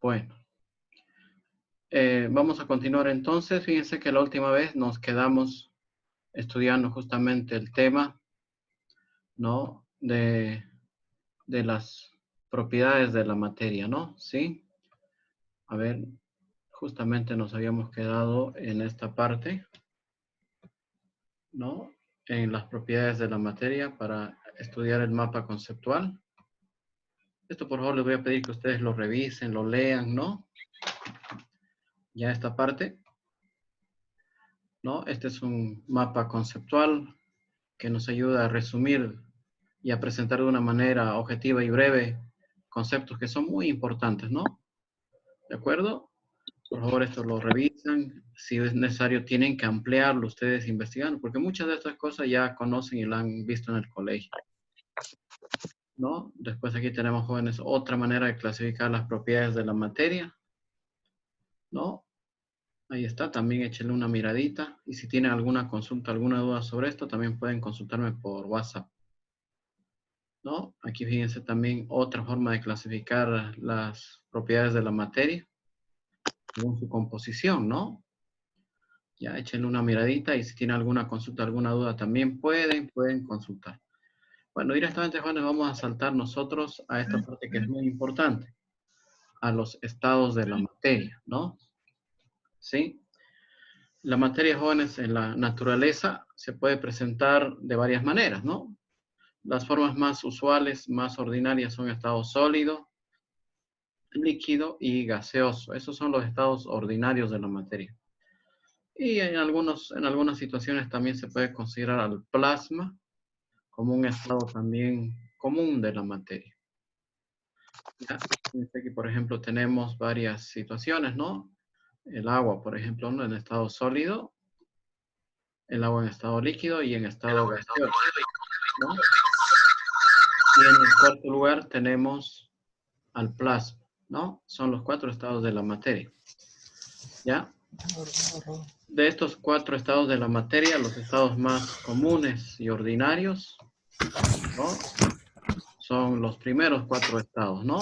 Bueno, vamos a continuar entonces. Fíjense que la última vez nos quedamos estudiando justamente el tema, ¿no? De las propiedades de la materia, ¿no? ¿Sí? A ver, justamente nos habíamos quedado en esta parte, ¿no? En las propiedades de la materia para estudiar el mapa conceptual. Esto, por favor, les voy a pedir que ustedes lo revisen, lo lean, ¿no? Ya esta parte, ¿no? Este es un mapa conceptual que nos ayuda a resumir y a presentar de una manera objetiva y breve conceptos que son muy importantes, ¿no? ¿De acuerdo? Por favor, esto lo revisan. Si es necesario, tienen que ampliarlo ustedes investigando, porque muchas de estas cosas ya conocen y la han visto en el colegio, ¿no? Después aquí tenemos, jóvenes, otra manera de clasificar las propiedades de la materia, ¿no? Ahí está, también échenle una miradita. Y si tienen alguna consulta, alguna duda sobre esto, también pueden consultarme por WhatsApp, ¿no? Aquí fíjense también otra forma de clasificar las propiedades de la materia, según su composición, ¿no? Ya échenle una miradita y si tienen alguna consulta, alguna duda, también pueden consultar. Bueno, directamente, jóvenes, vamos a saltar nosotros a esta parte que es muy importante, a los estados de la materia, ¿no? ¿Sí? La materia, jóvenes, en la naturaleza se puede presentar de varias maneras, ¿no? Las formas más usuales, más ordinarias son estado sólido, líquido y gaseoso. Esos son los estados ordinarios de la materia. Y en algunas situaciones también se puede considerar al plasma como un estado también común de la materia. Ya, fíjense aquí, por ejemplo, tenemos varias situaciones, ¿no? El agua, por ejemplo, ¿no? En estado sólido, el agua en estado líquido y en estado gaseoso, ¿no? Y en el cuarto lugar tenemos al plasma, ¿no? Son los 4 estados de la materia. ¿Ya? De estos 4 estados de la materia, los estados más comunes y ordinarios, ¿no? Son los primeros 4 estados, ¿no?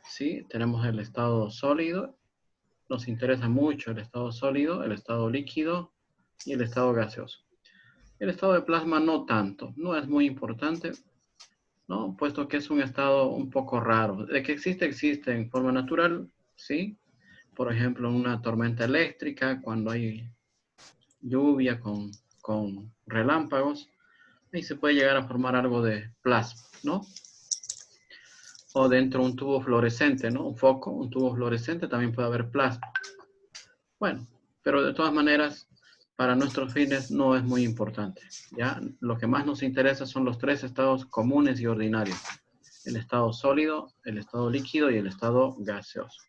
Sí, tenemos el estado sólido, nos interesa mucho el estado sólido, el estado líquido y el estado gaseoso. El estado de plasma no tanto, no es muy importante, ¿no? Puesto que es un estado un poco raro. De que existe, existe en forma natural, ¿sí? Por ejemplo, en una tormenta eléctrica, cuando hay lluvia con relámpagos, ahí se puede llegar a formar algo de plasma, ¿no? O dentro de un tubo fluorescente, ¿no? Un foco, un tubo fluorescente, también puede haber plasma. Bueno, pero de todas maneras, para nuestros fines no es muy importante, ¿ya? Lo que más nos interesa son los 3 estados comunes y ordinarios. El estado sólido, el estado líquido y el estado gaseoso.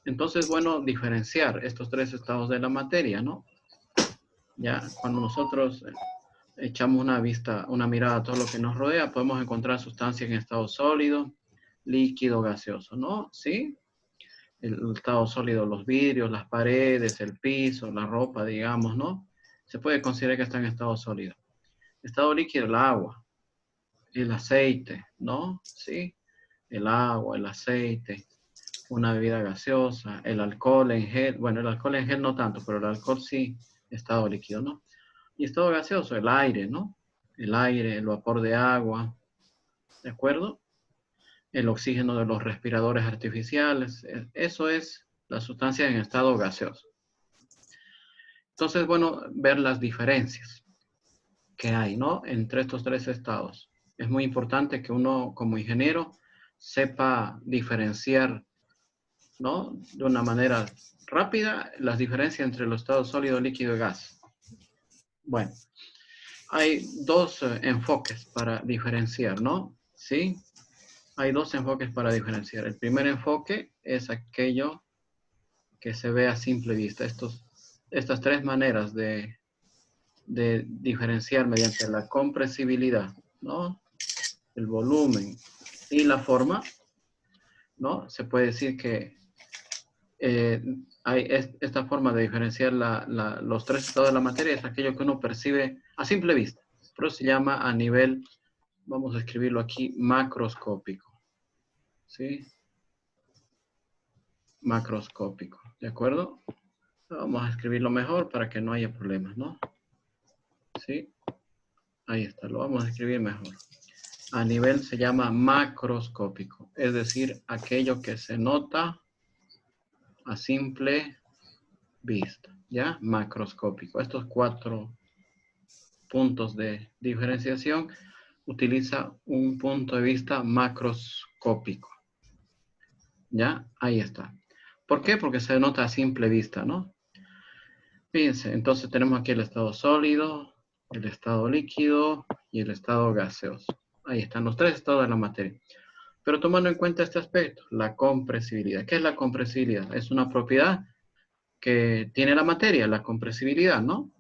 Entonces, bueno, diferenciar estos 3 estados de la materia, ¿no? Ya, cuando nosotros echamos una mirada a todo lo que nos rodea, podemos encontrar sustancias en estado sólido, líquido, gaseoso, ¿no? ¿Sí? El estado sólido, los vidrios, las paredes, el piso, la ropa, digamos, ¿no? Se puede considerar que está en estado sólido. Estado líquido, el agua, el aceite, ¿no? ¿Sí? El agua, el aceite, una bebida gaseosa, el alcohol en gel, bueno, el alcohol en gel no tanto, pero el alcohol sí, estado líquido, ¿no? Y estado gaseoso, el aire, ¿no? El aire, el vapor de agua, ¿de acuerdo? El oxígeno de los respiradores artificiales, eso es la sustancia en estado gaseoso. Entonces, bueno, ver las diferencias que hay, ¿no? Entre estos 3 estados. Es muy importante que uno, como ingeniero, sepa diferenciar, ¿no? De una manera rápida, las diferencias entre los estados sólido, líquido y gas. Bueno, hay 2 enfoques para diferenciar, ¿no? ¿Sí? Hay 2 enfoques para diferenciar. El primer enfoque es aquello que se ve a simple vista. Estas 3 maneras de diferenciar mediante la compresibilidad, ¿no? El volumen y la forma, ¿no? Se puede decir que hay esta forma de diferenciar los 3 estados de la materia es aquello que uno percibe a simple vista. Pero se llama a nivel, vamos a escribirlo aquí, macroscópico. ¿Sí? macroscópico. ¿De acuerdo? Vamos a escribirlo mejor para que no haya problemas, ¿no? ¿Sí? Ahí está, lo vamos a escribir mejor. A nivel se llama macroscópico, es decir, aquello que se nota a simple vista, ¿ya? Macroscópico. Estos 4 puntos de diferenciación utiliza un punto de vista macroscópico, ¿ya? Ahí está. ¿Por qué? Porque se nota a simple vista, ¿no? Fíjense, entonces tenemos aquí el estado sólido, el estado líquido y el estado gaseoso. Ahí están los 3 estados de la materia. Pero tomando en cuenta este aspecto, la compresibilidad. ¿Qué es la compresibilidad? Es una propiedad que tiene la materia, la compresibilidad, ¿no?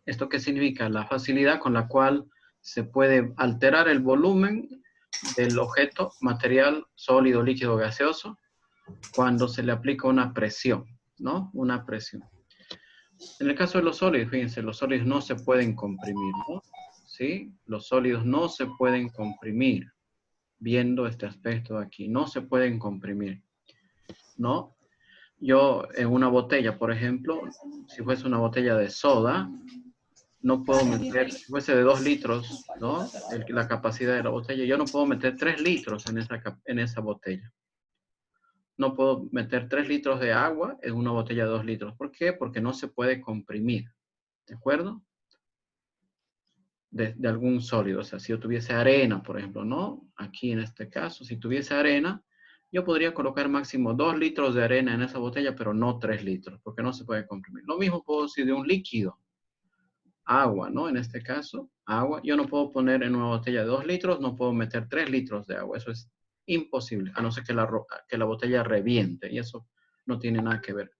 ¿Esto qué significa? La facilidad con la cual se puede alterar el volumen del objeto, material, sólido, líquido, gaseoso, cuando se le aplica una presión, ¿no? Una presión. En el caso de los sólidos, fíjense, los sólidos no se pueden comprimir, ¿no? ¿Sí? Los sólidos no se pueden comprimir. Viendo este aspecto aquí, no se pueden comprimir, ¿no? Yo en una botella, por ejemplo, si fuese una botella de soda, no puedo meter, si fuese de 2 litros, ¿no? La capacidad de la botella, yo no puedo meter 3 litros en esa botella. No puedo meter 3 litros de agua en una botella de 2 litros. ¿Por qué? Porque no se puede comprimir, ¿de acuerdo? De algún sólido. O sea, si yo tuviese arena, por ejemplo, ¿no? Aquí en este caso, si tuviese arena, yo podría colocar máximo 2 litros de arena en esa botella, pero no 3 litros, porque no se puede comprimir. Lo mismo puedo decir de un líquido. Agua, ¿no? En este caso, agua. Yo no puedo poner en una botella de 2 litros, no puedo meter 3 litros de agua. Eso es imposible, a no ser que la botella reviente, y eso no tiene nada que ver.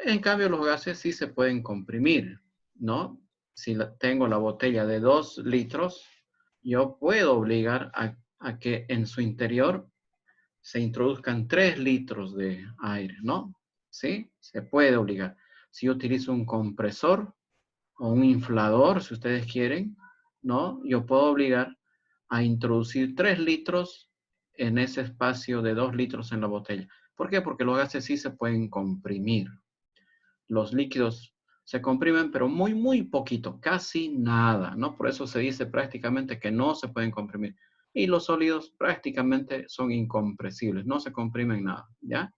En cambio, los gases sí se pueden comprimir, ¿no? Si tengo la botella de 2 litros, yo puedo obligar a que en su interior se introduzcan 3 litros de aire, ¿no? ¿Sí? Se puede obligar. Si yo utilizo un compresor o un inflador, si ustedes quieren, ¿no? Yo puedo obligar a introducir 3 litros en ese espacio de 2 litros en la botella. ¿Por qué? Porque los gases sí se pueden comprimir. Los líquidos se comprimen, pero muy, muy poquito, casi nada, ¿no? Por eso se dice prácticamente que no se pueden comprimir. Y los sólidos prácticamente son incompresibles, no se comprimen nada, ¿ya?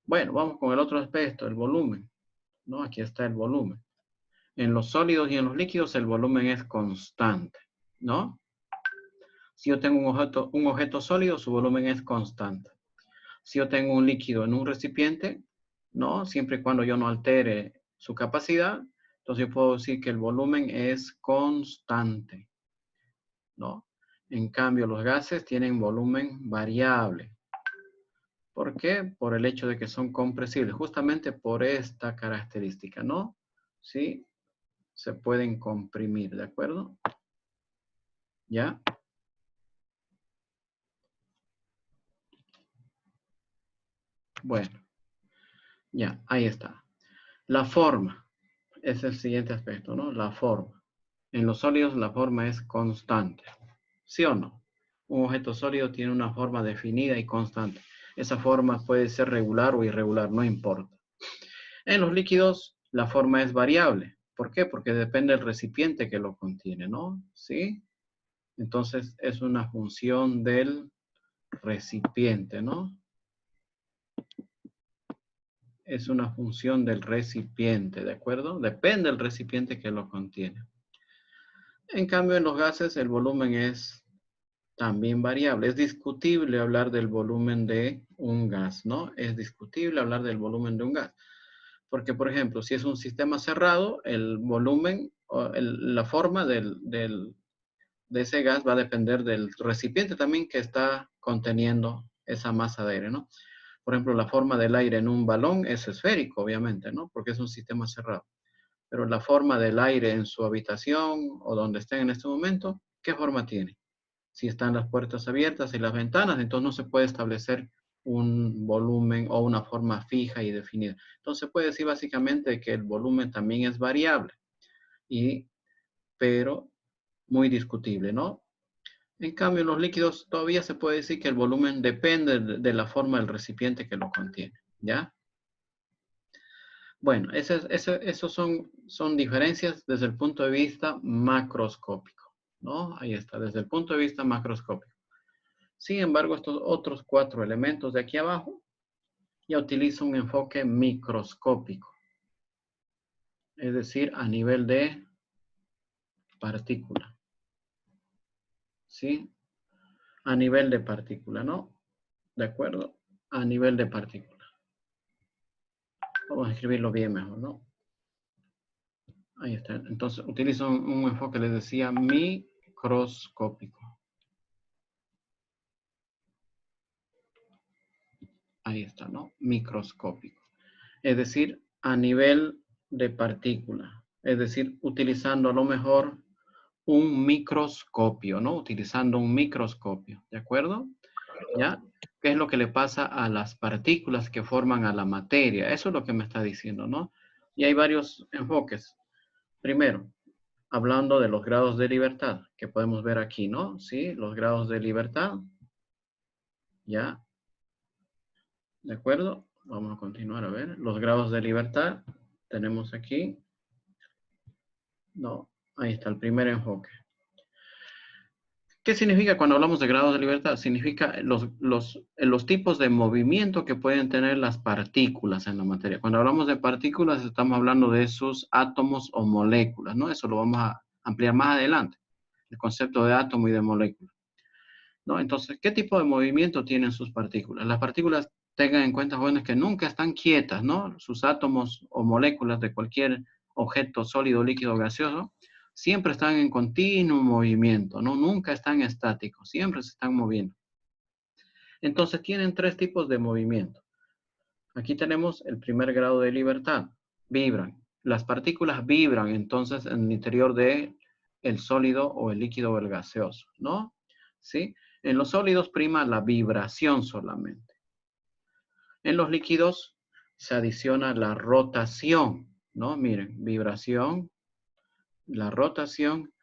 Bueno, vamos con el otro aspecto, el volumen, ¿no? Aquí está el volumen. En los sólidos y en los líquidos el volumen es constante, ¿no? Si yo tengo un objeto sólido, su volumen es constante. Si yo tengo un líquido en un recipiente, ¿no? Siempre y cuando yo no altere su capacidad, entonces yo puedo decir que el volumen es constante, ¿no? En cambio, los gases tienen volumen variable. ¿Por qué? Por el hecho de que son compresibles, justamente por esta característica, ¿no? Sí, se pueden comprimir, ¿de acuerdo? ¿Ya? Bueno, ya, ahí está. La forma es el siguiente aspecto, ¿no? La forma. En los sólidos la forma es constante. ¿Sí o no? Un objeto sólido tiene una forma definida y constante. Esa forma puede ser regular o irregular, no importa. En los líquidos la forma es variable. ¿Por qué? Porque depende del recipiente que lo contiene, ¿no? ¿Sí? Entonces es una función del recipiente, ¿no? Es una función del recipiente, ¿de acuerdo? Depende del recipiente que lo contiene. En cambio, en los gases el volumen es también variable. Es discutible hablar del volumen de un gas, ¿no? Es discutible hablar del volumen de un gas. Porque, por ejemplo, si es un sistema cerrado, el volumen, o la forma de ese gas va a depender del recipiente también que está conteniendo esa masa de aire, ¿no? Por ejemplo, la forma del aire en un balón es esférico, obviamente, ¿no? Porque es un sistema cerrado. Pero la forma del aire en su habitación o donde estén en este momento, ¿qué forma tiene? Si están las puertas abiertas y las ventanas, entonces no se puede establecer un volumen o una forma fija y definida. Entonces se puede decir básicamente que el volumen también es variable, pero muy discutible, ¿no? En cambio, en los líquidos todavía se puede decir que el volumen depende de la forma del recipiente que lo contiene, ¿ya? Bueno, esos son diferencias desde el punto de vista macroscópico, ¿no? Ahí está, desde el punto de vista macroscópico. Sin embargo, estos otros 4 elementos de aquí abajo ya utilizan un enfoque microscópico, es decir, a nivel de partícula, ¿sí? A nivel de partícula, ¿no? ¿De acuerdo? A nivel de partícula. Vamos a escribirlo bien mejor, ¿no? Ahí está. Entonces, utilizo un enfoque, les decía, microscópico. Ahí está, ¿no? Microscópico. Es decir, a nivel de partícula. Es decir, utilizando a lo mejor un microscopio, ¿no? Utilizando un microscopio, ¿de acuerdo? ¿Ya? ¿Qué es lo que le pasa a las partículas que forman a la materia? Eso es lo que me está diciendo, ¿no? Y hay varios enfoques. Primero, hablando de los grados de libertad, que podemos ver aquí, ¿no? Sí, los grados de libertad. ¿Ya? ¿De acuerdo? Vamos a continuar a ver. Los grados de libertad. Tenemos aquí. No, ahí está el primer enfoque. ¿Qué significa cuando hablamos de grados de libertad? Significa los tipos de movimiento que pueden tener las partículas en la materia. Cuando hablamos de partículas, estamos hablando de sus átomos o moléculas, ¿no? Eso lo vamos a ampliar más adelante, el concepto de átomo y de molécula, ¿no? Entonces, ¿qué tipo de movimiento tienen sus partículas? Las partículas, tengan en cuenta, jóvenes, que nunca están quietas, ¿no? Sus átomos o moléculas de cualquier objeto sólido, líquido, gaseoso, siempre están en continuo movimiento, ¿no? Nunca están estáticos, siempre se están moviendo. Entonces, tienen 3 tipos de movimiento. Aquí tenemos el primer grado de libertad, vibran. Las partículas vibran entonces en el interior de el sólido o el líquido o el gaseoso, ¿no? ¿Sí? En los sólidos prima la vibración solamente. En los líquidos se adiciona la rotación, ¿no? Miren, vibración, la rotación,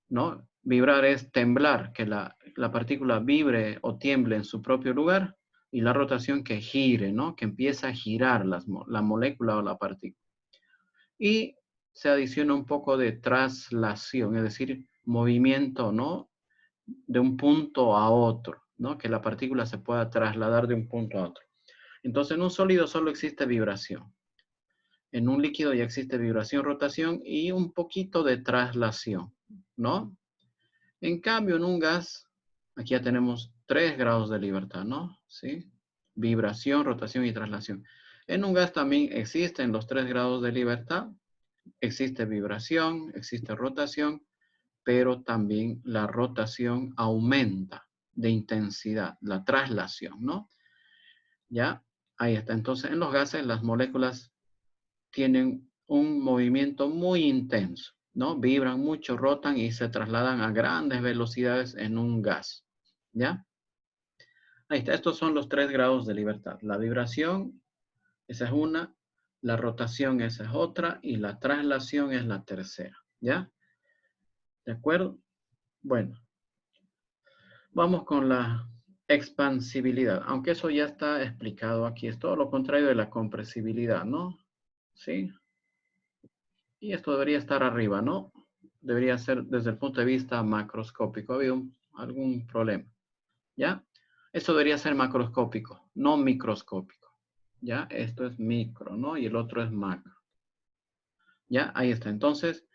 ¿no? Vibrar es temblar, que la partícula vibre o tiemble en su propio lugar, y la rotación que gire, ¿no? Que empieza a girar la molécula o la partícula. Y se adiciona un poco de traslación, es decir, movimiento, ¿no? De un punto a otro, ¿no? Que la partícula se pueda trasladar de un punto a otro. Entonces, en un sólido solo existe vibración. En un líquido ya existe vibración, rotación y un poquito de traslación, ¿no? En cambio, en un gas, aquí ya tenemos 3 grados de libertad, ¿no? ¿Sí? Vibración, rotación y traslación. En un gas también existen los 3 grados de libertad. Existe vibración, existe rotación, pero también la rotación aumenta de intensidad, la traslación, ¿no? ¿Ya? Ahí está. Entonces, en los gases, las moléculas tienen un movimiento muy intenso, ¿no? Vibran mucho, rotan y se trasladan a grandes velocidades en un gas, ¿ya? Ahí está, estos son los 3 grados de libertad. La vibración, esa es una, la rotación, esa es otra, y la traslación es la tercera, ¿ya? ¿De acuerdo? Bueno, vamos con la expansibilidad, aunque eso ya está explicado aquí, es todo lo contrario de la compresibilidad, ¿no? ¿Sí? Y esto debería estar arriba, ¿no? Debería ser desde el punto de vista macroscópico. ¿Había algún problema? ¿Ya? Esto debería ser macroscópico, no microscópico. ¿Ya? Esto es micro, ¿no? Y el otro es macro. ¿Ya? Ahí está. Entonces,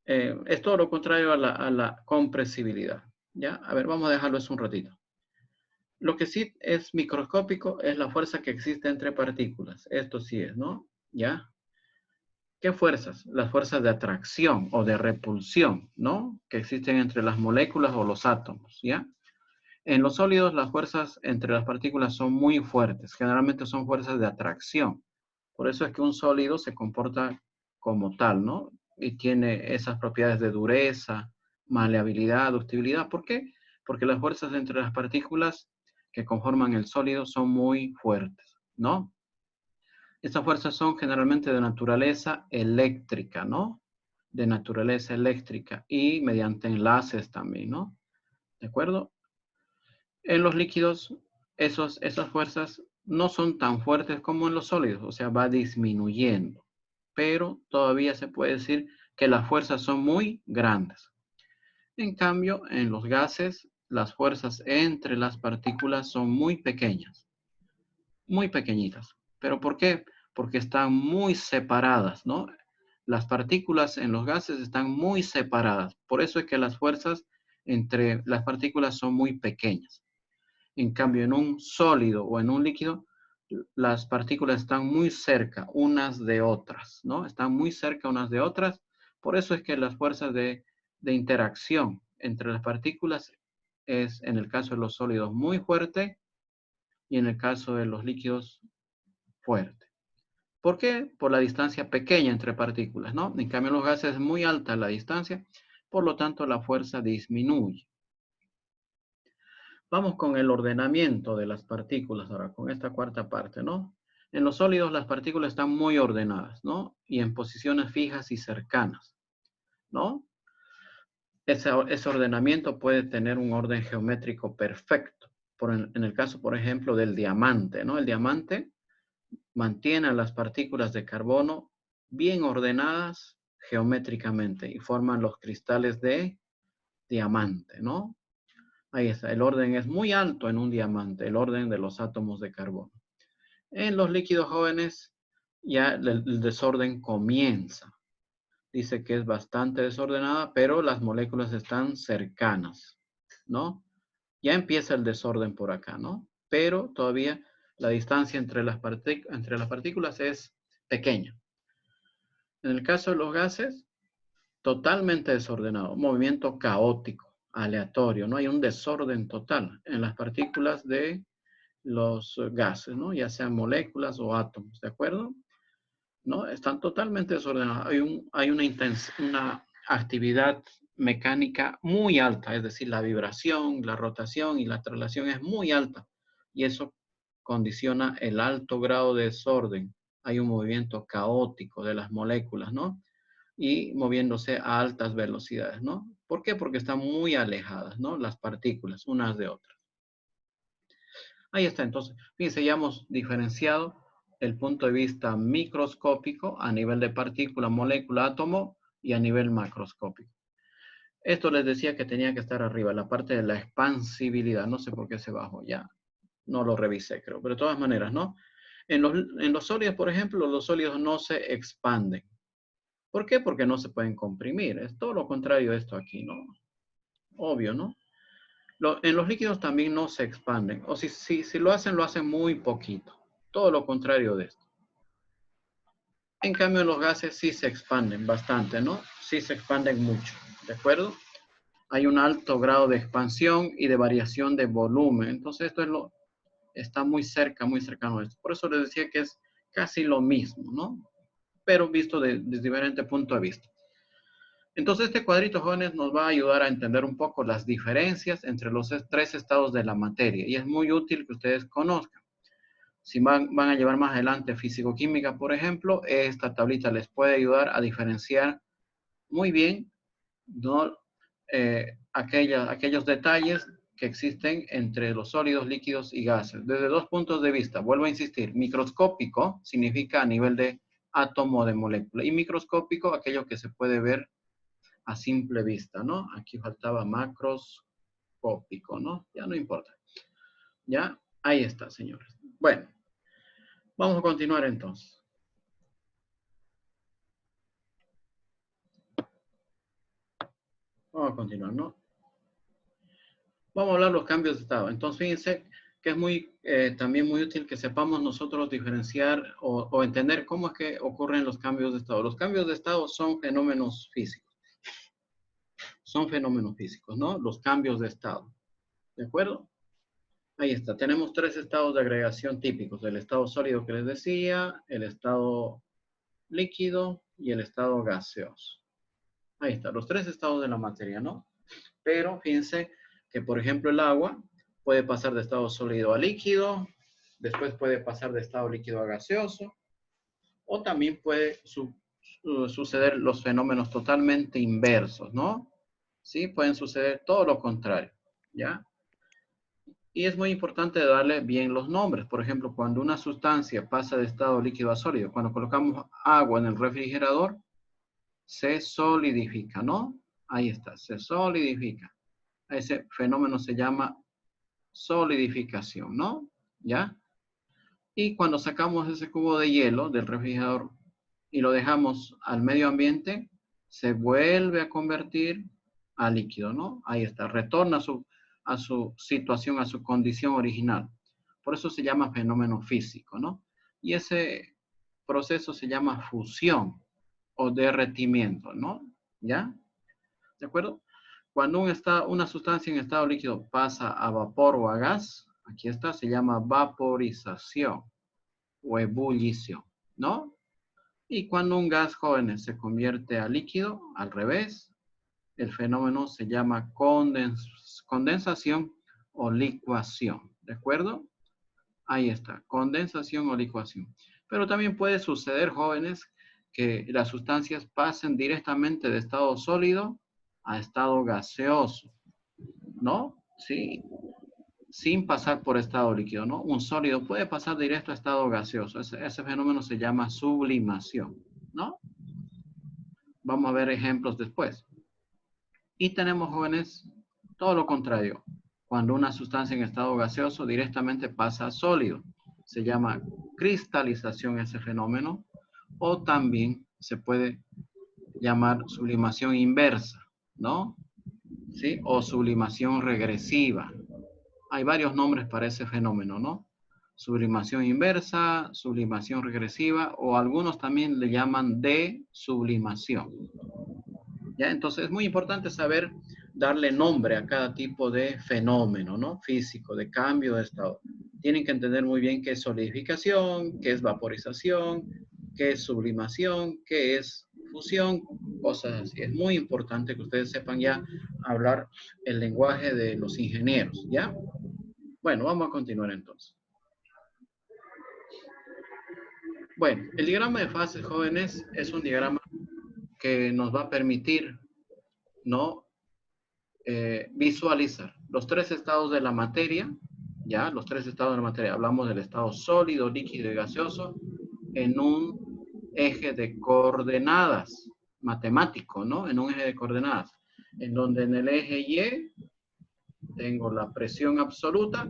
es todo lo contrario a la compresibilidad. ¿Ya? A ver, vamos a dejarlo eso un ratito. Lo que sí es microscópico es la fuerza que existe entre partículas. Esto sí es, ¿no? ¿Ya? ¿Qué fuerzas? Las fuerzas de atracción o de repulsión, ¿no? Que existen entre las moléculas o los átomos, ¿ya? En los sólidos, las fuerzas entre las partículas son muy fuertes. Generalmente son fuerzas de atracción. Por eso es que un sólido se comporta como tal, ¿no? Y tiene esas propiedades de dureza, maleabilidad, ductibilidad. ¿Por qué? Porque las fuerzas entre las partículas que conforman el sólido son muy fuertes, ¿no? Estas fuerzas son generalmente de naturaleza eléctrica, ¿no? De naturaleza eléctrica y mediante enlaces también, ¿no? ¿De acuerdo? En los líquidos, esas fuerzas no son tan fuertes como en los sólidos, o sea, va disminuyendo. Pero todavía se puede decir que las fuerzas son muy grandes. En cambio, en los gases, las fuerzas entre las partículas son muy pequeñas, muy pequeñitas. ¿Pero por qué? Porque están muy separadas, ¿no? Las partículas en los gases están muy separadas. Por eso es que las fuerzas entre las partículas son muy pequeñas. En cambio, en un sólido o en un líquido, las partículas están muy cerca unas de otras, ¿no? Están muy cerca unas de otras. Por eso es que las fuerzas de interacción entre las partículas es, en el caso de los sólidos, muy fuerte y en el caso de los líquidos, fuerte. ¿Por qué? Por la distancia pequeña entre partículas, ¿no? En cambio, en los gases es muy alta la distancia, por lo tanto, la fuerza disminuye. Vamos con el ordenamiento de las partículas ahora, con esta cuarta parte, ¿no? En los sólidos las partículas están muy ordenadas, ¿no? Y en posiciones fijas y cercanas, ¿no? Ese ordenamiento puede tener un orden geométrico perfecto. En el caso, por ejemplo, del diamante, ¿no? El diamante mantiene a las partículas de carbono bien ordenadas geométricamente y forman los cristales de diamante, ¿no? Ahí está, el orden es muy alto en un diamante, el orden de los átomos de carbono. En los líquidos jóvenes ya el desorden comienza. Dice que es bastante desordenada, pero las moléculas están cercanas, ¿no? Ya empieza el desorden por acá, ¿no? Pero todavía la distancia entre las partículas es pequeña. En el caso de los gases, totalmente desordenado, movimiento caótico, aleatorio, no hay un desorden total en las partículas de los gases, ¿no? Ya sean moléculas o átomos, ¿de acuerdo? ¿No? Están totalmente desordenados. Hay una actividad mecánica muy alta, es decir, la vibración, la rotación y la traslación es muy alta y eso condiciona el alto grado de desorden. Hay un movimiento caótico de las moléculas, ¿no? Y moviéndose a altas velocidades, ¿no? ¿Por qué? Porque están muy alejadas, ¿no? Las partículas, unas de otras. Ahí está, entonces, fíjense, ya hemos diferenciado el punto de vista microscópico a nivel de partícula, molécula, átomo y a nivel macroscópico. Esto les decía que tenía que estar arriba, la parte de la expansibilidad. No sé por qué se bajó, ya no lo revisé, creo, pero de todas maneras, ¿no? En los sólidos, por ejemplo, los sólidos no se expanden. ¿Por qué? Porque no se pueden comprimir. Es todo lo contrario de esto aquí, ¿no? Obvio, ¿no? En los líquidos también no se expanden. O si lo hacen muy poquito. Todo lo contrario de esto. En cambio, en los gases sí se expanden bastante, ¿no? Sí se expanden mucho, ¿de acuerdo? Hay un alto grado de expansión y de variación de volumen. Entonces, está muy cercano a esto. Por eso les decía que es casi lo mismo, ¿no? Pero visto desde diferente punto de vista. Entonces, este cuadrito, jóvenes, nos va a ayudar a entender un poco las diferencias entre los tres estados de la materia. Y es muy útil que ustedes conozcan. Si van a llevar más adelante físico-química, por ejemplo, esta tablita les puede ayudar a diferenciar muy bien, ¿no? Aquellos detalles que existen entre los sólidos, líquidos y gases. Desde dos puntos de vista, vuelvo a insistir, microscópico significa a nivel de átomo o de molécula. Y microscópico, aquello que se puede ver a simple vista, ¿no? Aquí faltaba macroscópico, ¿no? Ya no importa. Ya, ahí está, señores. Bueno, vamos a continuar entonces. Vamos a continuar, ¿no? Vamos a hablar de los cambios de estado. Entonces, fíjense que es también muy útil que sepamos nosotros diferenciar o entender cómo es que ocurren los cambios de estado. Los cambios de estado son fenómenos físicos. Son fenómenos físicos, ¿no? Los cambios de estado. ¿De acuerdo? Ahí está. Tenemos tres estados de agregación típicos. El estado sólido que les decía, el estado líquido y el estado gaseoso. Ahí está. Los tres estados de la materia, ¿no? Pero fíjense que, por ejemplo, el agua puede pasar de estado sólido a líquido, después puede pasar de estado líquido a gaseoso, o también puede suceder los fenómenos totalmente inversos, ¿no? Sí, pueden suceder todo lo contrario. ¿ya? Y es muy importante darle bien los nombres. Por ejemplo, cuando una sustancia pasa de estado líquido a sólido, cuando colocamos agua en el refrigerador, se solidifica, ¿no? Ahí está, se solidifica. Ese fenómeno se llama solidificación, ¿no? ¿Ya? Y cuando sacamos ese cubo de hielo del refrigerador y lo dejamos al medio ambiente, se vuelve a convertir a líquido, ¿no? Ahí está, retorna a su situación, a su condición original. Por eso se llama fenómeno físico, ¿no? Y ese proceso se llama fusión o derretimiento, ¿no? ¿Ya? ¿De acuerdo? Cuando una sustancia en estado líquido pasa a vapor o a gas, aquí está, se llama vaporización o ebullición, ¿no? Y cuando un gas, jóvenes, se convierte a líquido, al revés, el fenómeno se llama condensación o licuación, ¿de acuerdo? Ahí está, condensación o licuación. Pero también puede suceder, jóvenes, que las sustancias pasen directamente de estado sólido a estado gaseoso, ¿no? Sí, sin pasar por estado líquido, ¿no? Un sólido puede pasar directo a estado gaseoso. Ese fenómeno se llama sublimación, ¿no? Vamos a ver ejemplos después. Y tenemos, jóvenes, todo lo contrario. Cuando una sustancia en estado gaseoso directamente pasa a sólido. Se llama cristalización ese fenómeno. O también se puede llamar sublimación inversa, ¿no? ¿Sí? O sublimación regresiva. Hay varios nombres para ese fenómeno, ¿no? Sublimación inversa, sublimación regresiva, o algunos también le llaman desublimación. ¿Ya? Entonces es muy importante saber darle nombre a cada tipo de fenómeno, ¿no? Físico, de cambio de estado. Tienen que entender muy bien qué es solidificación, qué es vaporización, qué es sublimación, qué es fusión, cosas así. Es muy importante que ustedes sepan ya hablar el lenguaje de los ingenieros, ¿ya? Bueno, vamos a continuar entonces. Bueno, el diagrama de fases, jóvenes, es un diagrama que nos va a permitir, ¿no? Visualizar los tres estados de la materia, ya, los tres estados de la materia. Hablamos del estado sólido, líquido y gaseoso en un eje de coordenadas matemático, ¿no? En un eje de coordenadas, en donde en el eje Y tengo la presión absoluta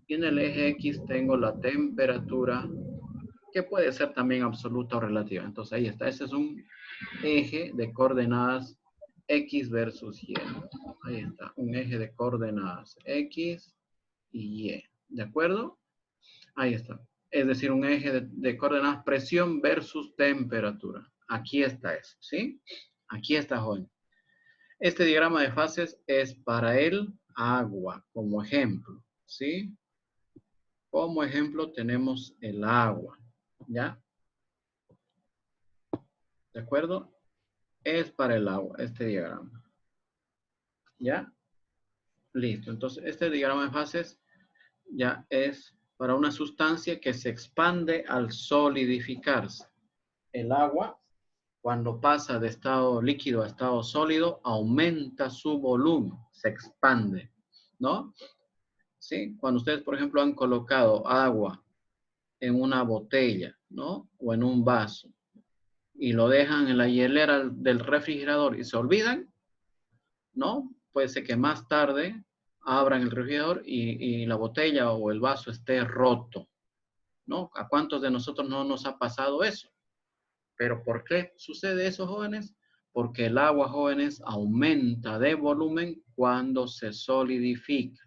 y en el eje X tengo la temperatura, que puede ser también absoluta o relativa. Entonces ahí está, ese es un eje de coordenadas X versus Y. Ahí está, un eje de coordenadas X y Y. ¿De acuerdo? Ahí está. Es decir, un eje de coordenadas presión versus temperatura. Aquí está eso, ¿sí? Aquí está, joven. Este diagrama de fases es para el agua, como ejemplo, ¿sí? Como ejemplo tenemos el agua, ¿ya? ¿De acuerdo? Es para el agua, este diagrama. ¿Ya? Listo. Entonces, este diagrama de fases ya es para una sustancia que se expande al solidificarse. El agua, cuando pasa de estado líquido a estado sólido, aumenta su volumen, se expande, ¿no? ¿Sí? Cuando ustedes, por ejemplo, han colocado agua en una botella, ¿no? O en un vaso, y lo dejan en la hielera del refrigerador y se olvidan, ¿no? Puede ser que más tarde abran el refrigerador y la botella o el vaso esté roto, ¿no? ¿A cuántos de nosotros no nos ha pasado eso? ¿Pero por qué sucede eso, jóvenes? Porque el agua, jóvenes, aumenta de volumen cuando se solidifica,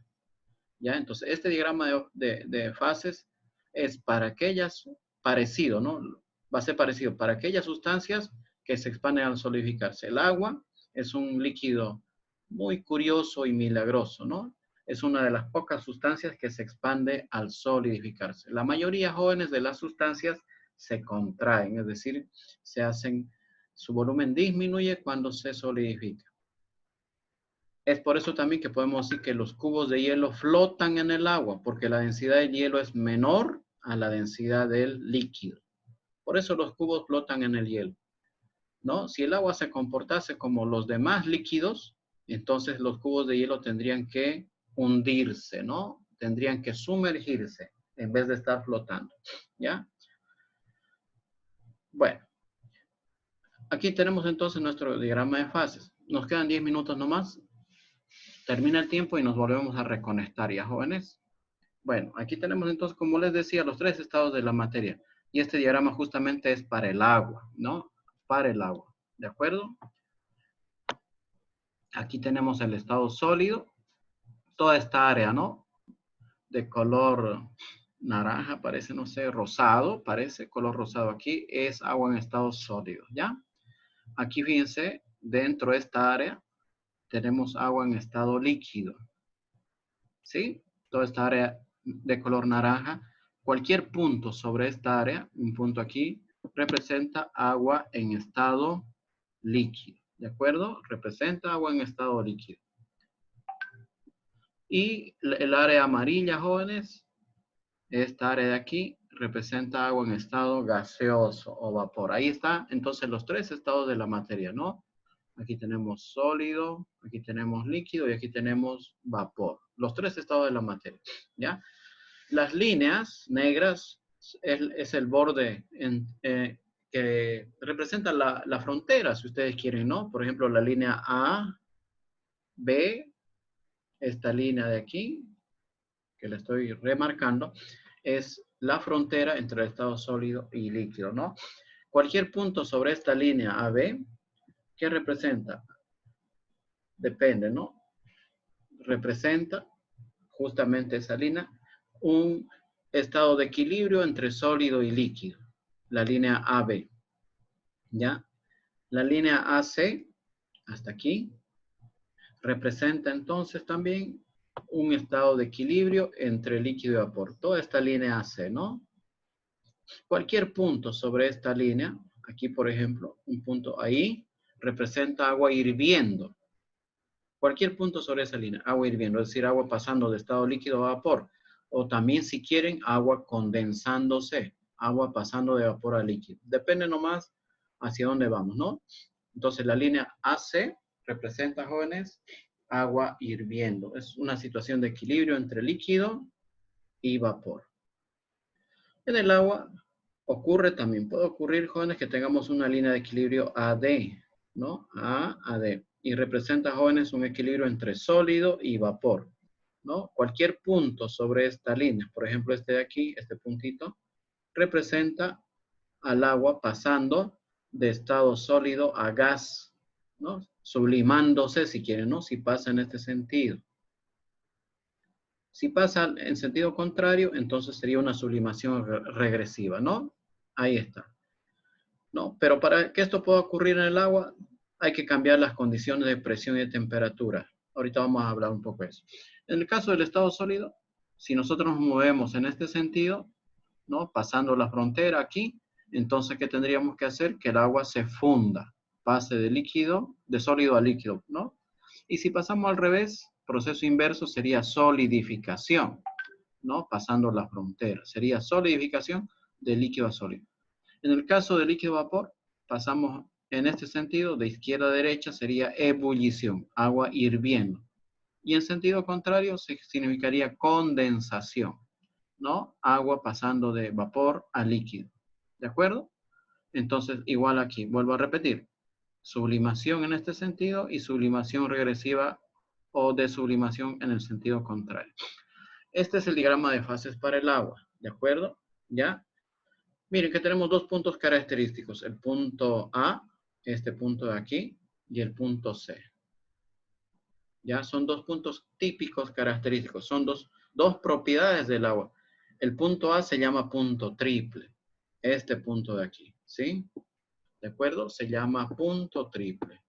¿ya? Entonces, este diagrama de fases es para aquellas, parecido, ¿no? Va a ser parecido para aquellas sustancias que se expanden al solidificarse. El agua es un líquido muy curioso y milagroso, ¿no? Es una de las pocas sustancias que se expande al solidificarse. La mayoría, jóvenes, de las sustancias se contraen, es decir, su volumen disminuye cuando se solidifica. Es por eso también que podemos decir que los cubos de hielo flotan en el agua, porque la densidad del hielo es menor a la densidad del líquido. Por eso los cubos flotan en el hielo, ¿no? Si el agua se comportase como los demás líquidos, entonces los cubos de hielo tendrían que hundirse, ¿no? Tendrían que sumergirse en vez de estar flotando, ¿ya? Bueno, aquí tenemos entonces nuestro diagrama de fases. Nos quedan 10 minutos nomás. Termina el tiempo y nos volvemos a reconectar, ¿ya, jóvenes? Bueno, aquí tenemos entonces, como les decía, los tres estados de la materia. Y este diagrama justamente es para el agua, ¿no? Para el agua, ¿de acuerdo? Aquí tenemos el estado sólido, toda esta área, ¿no? De color naranja, parece, no sé, rosado, parece, color rosado aquí, es agua en estado sólido, ¿ya? Aquí fíjense, dentro de esta área tenemos agua en estado líquido, ¿sí? Toda esta área de color naranja, cualquier punto sobre esta área, un punto aquí, representa agua en estado líquido, ¿de acuerdo? Representa agua en estado líquido. Y el área amarilla, jóvenes, esta área de aquí, representa agua en estado gaseoso o vapor. Ahí está, entonces, los tres estados de la materia, ¿no? Aquí tenemos sólido, aquí tenemos líquido y aquí tenemos vapor. Los tres estados de la materia, ¿ya? Las líneas negras es el borde que representa la frontera, si ustedes quieren, ¿no? Por ejemplo, la línea A, B, esta línea de aquí, que la estoy remarcando, es la frontera entre el estado sólido y líquido, ¿no? Cualquier punto sobre esta línea AB, ¿qué representa? Depende, ¿no? Representa justamente esa línea un estado de equilibrio entre sólido y líquido, la línea AB, ¿ya? La línea AC, hasta aquí, representa entonces también un estado de equilibrio entre líquido y vapor. Toda esta línea AC, ¿no? Cualquier punto sobre esta línea, aquí por ejemplo, un punto ahí, representa agua hirviendo. Cualquier punto sobre esa línea, agua hirviendo, es decir, agua pasando de estado líquido a vapor. O también, si quieren, agua condensándose, agua pasando de vapor a líquido. Depende nomás hacia dónde vamos, ¿no? Entonces, la línea AC representa, jóvenes, agua hirviendo. Es una situación de equilibrio entre líquido y vapor. En el agua ocurre también, puede ocurrir, jóvenes, que tengamos una línea de equilibrio AD, ¿no? AD. Y representa, jóvenes, un equilibrio entre sólido y vapor, ¿no? Cualquier punto sobre esta línea, por ejemplo, este de aquí, este puntito, representa al agua pasando de estado sólido a gas, ¿no? Sublimándose, si quieren, ¿no? Si pasa en este sentido. Si pasa en sentido contrario, entonces sería una sublimación regresiva, ¿no? Ahí está. ¿No? Pero para que esto pueda ocurrir en el agua, hay que cambiar las condiciones de presión y de temperatura. Ahorita vamos a hablar un poco de eso. En el caso del estado sólido, si nosotros nos movemos en este sentido, ¿no? Pasando la frontera aquí, entonces, ¿qué tendríamos que hacer? Que el agua se funda, pase de líquido, de sólido a líquido, ¿no? Y si pasamos al revés, proceso inverso sería solidificación, ¿no? Pasando la frontera. Sería solidificación de líquido a sólido. En el caso de líquido vapor, pasamos en este sentido, de izquierda a derecha sería ebullición, agua hirviendo. Y en sentido contrario significaría condensación, ¿no? Agua pasando de vapor a líquido. ¿De acuerdo? Entonces, igual aquí, vuelvo a repetir, sublimación en este sentido y sublimación regresiva o desublimación en el sentido contrario. Este es el diagrama de fases para el agua, ¿de acuerdo? ¿Ya? Miren que tenemos dos puntos característicos, el punto A, este punto de aquí, y el punto C. Ya son dos puntos típicos característicos, son dos propiedades del agua. El punto A se llama punto triple, este punto de aquí, ¿sí? ¿De acuerdo? Se llama punto triple.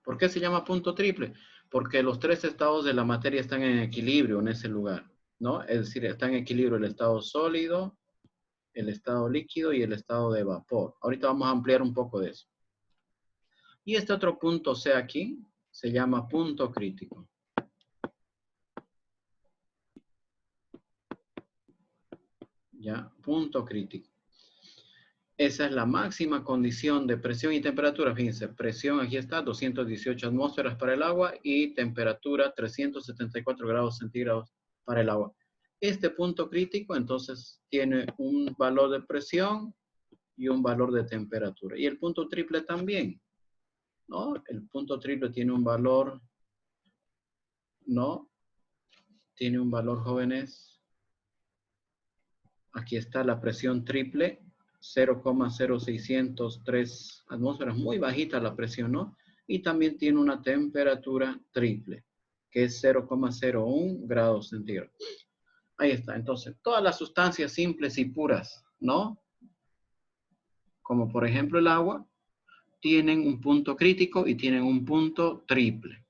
¿Por qué se llama punto triple? Porque los tres estados de la materia están en equilibrio en ese lugar, ¿no? Es decir, está en equilibrio el estado sólido, el estado líquido y el estado de vapor. Ahorita vamos a ampliar un poco de eso. Y este otro punto C aquí se llama punto crítico. ¿Ya? Punto crítico. Esa es la máxima condición de presión y temperatura. Fíjense, presión aquí está, 218 atmósferas para el agua y temperatura 374 grados centígrados para el agua. Este punto crítico entonces tiene un valor de presión y un valor de temperatura. Y el punto triple también, ¿no? El punto triple tiene un valor, ¿no? Tiene un valor, jóvenes. Aquí está la presión triple, 0,0603 atmósferas, muy bajita la presión, ¿no? Y también tiene una temperatura triple, que es 0,01 grados centígrados. Ahí está. Entonces, todas las sustancias simples y puras, ¿no? Como por ejemplo el agua, tienen un punto crítico y tienen un punto triple.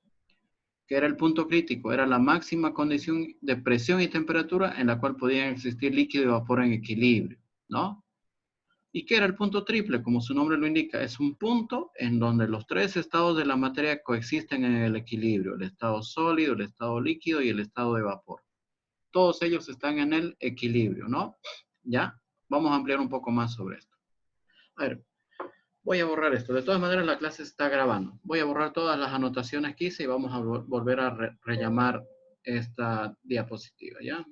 ¿Qué era el punto crítico? Era la máxima condición de presión y temperatura en la cual podían existir líquido y vapor en equilibrio, ¿no? ¿Y qué era el punto triple? Como su nombre lo indica, es un punto en donde los tres estados de la materia coexisten en el equilibrio, el estado sólido, el estado líquido y el estado de vapor. Todos ellos están en el equilibrio, ¿no? ¿Ya? Vamos a ampliar un poco más sobre esto. A ver, voy a borrar esto. De todas maneras, la clase está grabando. Voy a borrar todas las anotaciones que hice y vamos a volver a rellamar esta diapositiva, ¿ya?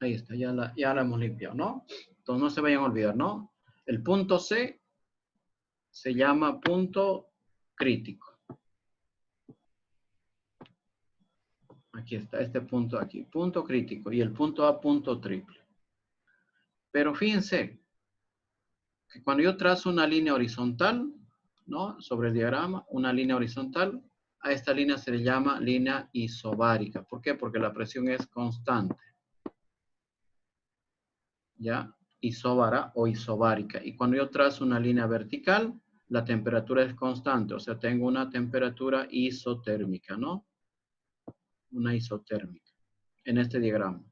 Ahí está, ya la hemos limpiado, ¿no? Entonces no se vayan a olvidar, ¿no? El punto C se llama punto crítico. Aquí está, este punto aquí, punto crítico. Y el punto A, punto triple. Pero fíjense, que cuando yo trazo una línea horizontal, ¿no? Sobre el diagrama, una línea horizontal, a esta línea se le llama línea isobárica. ¿Por qué? Porque la presión es constante. ¿Ya? Isóbara o isobárica. Y cuando yo trazo una línea vertical, la temperatura es constante. O sea, tengo una temperatura isotérmica, ¿no? Una isotérmica en este diagrama.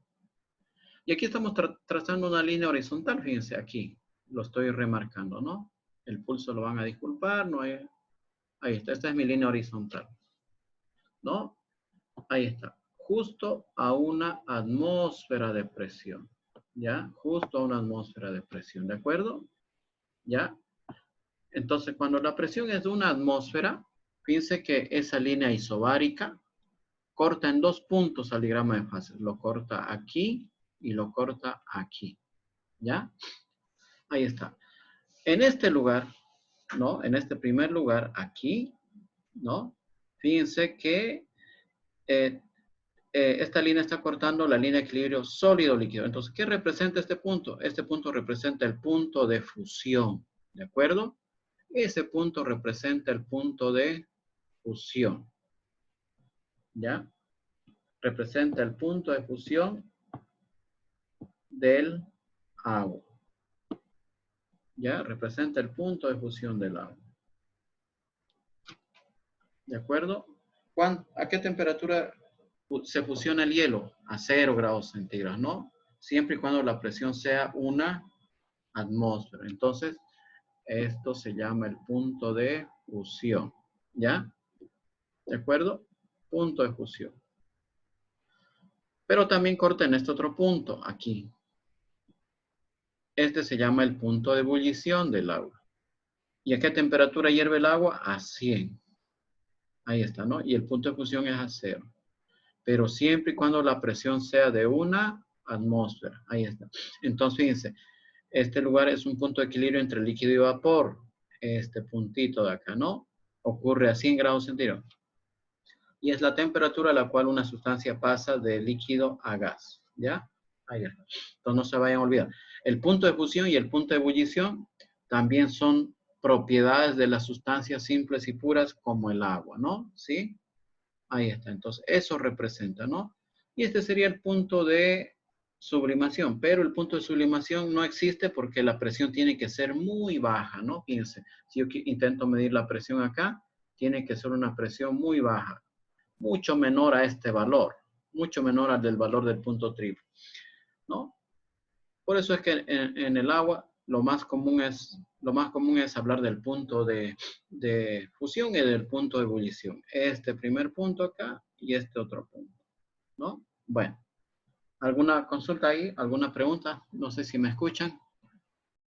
Y aquí estamos trazando una línea horizontal, fíjense, aquí. Lo estoy remarcando, ¿no? El pulso lo van a disculpar, no hay... Ahí está, esta es mi línea horizontal, ¿no? Ahí está, justo a una atmósfera de presión, ¿ya? Justo a una atmósfera de presión, ¿de acuerdo? ¿Ya? Entonces, cuando la presión es de una atmósfera, fíjense que esa línea isobárica corta en dos puntos al diagrama de fases. Lo corta aquí y lo corta aquí, ¿ya? Ahí está. En este lugar, ¿no? En este primer lugar, aquí, ¿no? Fíjense que esta línea está cortando la línea de equilibrio sólido-líquido. Entonces, ¿qué representa este punto? Este punto representa el punto de fusión, ¿de acuerdo? Ese punto representa el punto de fusión, ¿ya? Representa el punto de fusión del agua, ¿ya? Representa el punto de fusión del agua. ¿De acuerdo? ¿A qué temperatura se fusiona el hielo? A 0 grados centígrados, ¿no? Siempre y cuando la presión sea una atmósfera. Entonces, esto se llama el punto de fusión, ¿ya? ¿De acuerdo? Punto de fusión. Pero también corta en este otro punto, aquí. Este se llama el punto de ebullición del agua. ¿Y a qué temperatura hierve el agua? A 100. Ahí está, ¿no? Y el punto de fusión es a 0. Pero siempre y cuando la presión sea de una atmósfera. Ahí está. Entonces, fíjense, este lugar es un punto de equilibrio entre líquido y vapor. Este puntito de acá, ¿no? Ocurre a 100 grados centígrados. Y es la temperatura a la cual una sustancia pasa de líquido a gas, ¿ya? Ahí está. Entonces no se vayan a olvidar. El punto de fusión y el punto de ebullición también son propiedades de las sustancias simples y puras como el agua, ¿no? ¿Sí? Ahí está. Entonces eso representa, ¿no? Y este sería el punto de sublimación, pero el punto de sublimación no existe porque la presión tiene que ser muy baja, ¿no? Fíjense, si yo intento medir la presión acá, tiene que ser una presión muy baja, mucho menor a este valor, mucho menor al del valor del punto triple, ¿no? Por eso es que en el agua lo más común es hablar del punto de fusión y del punto de ebullición. Este primer punto acá y este otro punto, ¿no? Bueno, ¿Alguna consulta ahí? ¿Alguna pregunta? No sé si me escuchan.